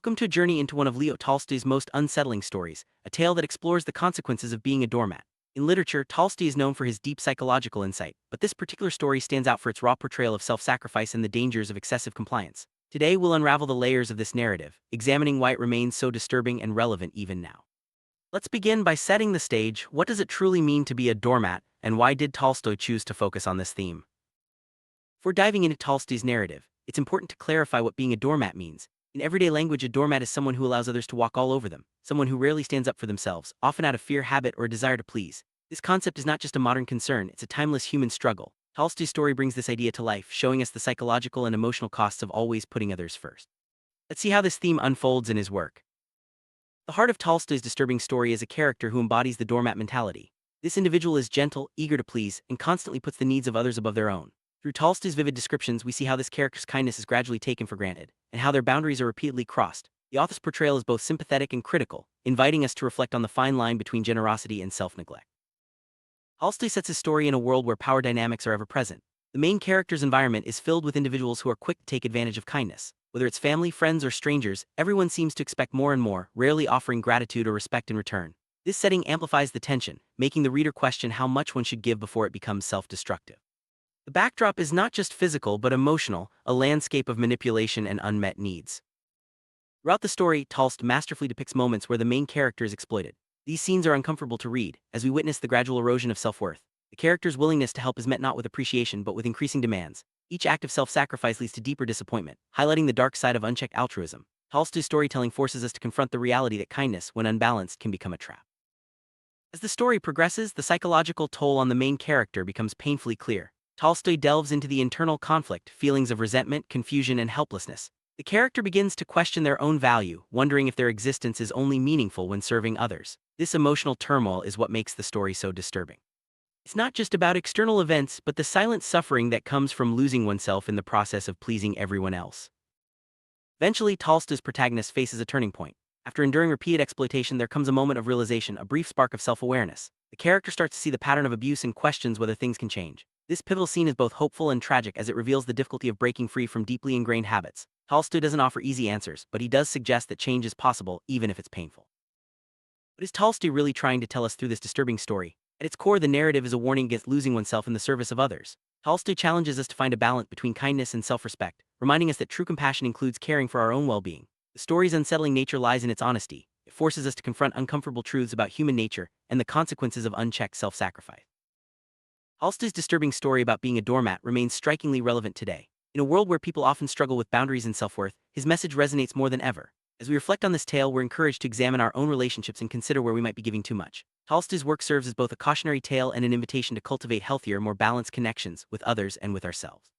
Welcome to a journey into one of Leo Tolstoy's most unsettling stories, a tale that explores the consequences of being a doormat. In literature, Tolstoy is known for his deep psychological insight, but this particular story stands out for its raw portrayal of self-sacrifice and the dangers of excessive compliance. Today we'll unravel the layers of this narrative, examining why it remains so disturbing and relevant even now. Let's begin by setting the stage. What does it truly mean to be a doormat, and why did Tolstoy choose to focus on this theme? Before diving into Tolstoy's narrative, it's important to clarify what being a doormat means. In everyday language, a doormat is someone who allows others to walk all over them, someone who rarely stands up for themselves, often out of fear, habit, or a desire to please. This concept is not just a modern concern, it's a timeless human struggle. Tolstoy's story brings this idea to life, showing us the psychological and emotional costs of always putting others first. Let's see how this theme unfolds in his work. The heart of Tolstoy's disturbing story is a character who embodies the doormat mentality. This individual is gentle, eager to please, and constantly puts the needs of others above their own. Through Tolstoy's vivid descriptions, we see how this character's kindness is gradually taken for granted, and how their boundaries are repeatedly crossed. The author's portrayal is both sympathetic and critical, inviting us to reflect on the fine line between generosity and self-neglect. Tolstoy sets his story in a world where power dynamics are ever present. The main character's environment is filled with individuals who are quick to take advantage of kindness. Whether it's family, friends, or strangers, everyone seems to expect more and more, rarely offering gratitude or respect in return. This setting amplifies the tension, making the reader question how much one should give before it becomes self-destructive. The backdrop is not just physical but emotional, a landscape of manipulation and unmet needs. Throughout the story, Tolstoy masterfully depicts moments where the main character is exploited. These scenes are uncomfortable to read, as we witness the gradual erosion of self-worth. The character's willingness to help is met not with appreciation but with increasing demands. Each act of self-sacrifice leads to deeper disappointment, highlighting the dark side of unchecked altruism. Tolstoy's storytelling forces us to confront the reality that kindness, when unbalanced, can become a trap. As the story progresses, the psychological toll on the main character becomes painfully clear. Tolstoy delves into the internal conflict, feelings of resentment, confusion, and helplessness. The character begins to question their own value, wondering if their existence is only meaningful when serving others. This emotional turmoil is what makes the story so disturbing. It's not just about external events, but the silent suffering that comes from losing oneself in the process of pleasing everyone else. Eventually, Tolstoy's protagonist faces a turning point. After enduring repeated exploitation, there comes a moment of realization, a brief spark of self-awareness. The character starts to see the pattern of abuse and questions whether things can change. This pivotal scene is both hopeful and tragic as it reveals the difficulty of breaking free from deeply ingrained habits. Tolstoy doesn't offer easy answers, but he does suggest that change is possible, even if it's painful. What is Tolstoy really trying to tell us through this disturbing story? At its core, the narrative is a warning against losing oneself in the service of others. Tolstoy challenges us to find a balance between kindness and self-respect, reminding us that true compassion includes caring for our own well-being. The story's unsettling nature lies in its honesty. It forces us to confront uncomfortable truths about human nature and the consequences of unchecked self-sacrifice. Tolstoy's disturbing story about being a doormat remains strikingly relevant today. In a world where people often struggle with boundaries and self-worth, his message resonates more than ever. As we reflect on this tale, we're encouraged to examine our own relationships and consider where we might be giving too much. Tolstoy's work serves as both a cautionary tale and an invitation to cultivate healthier, more balanced connections with others and with ourselves.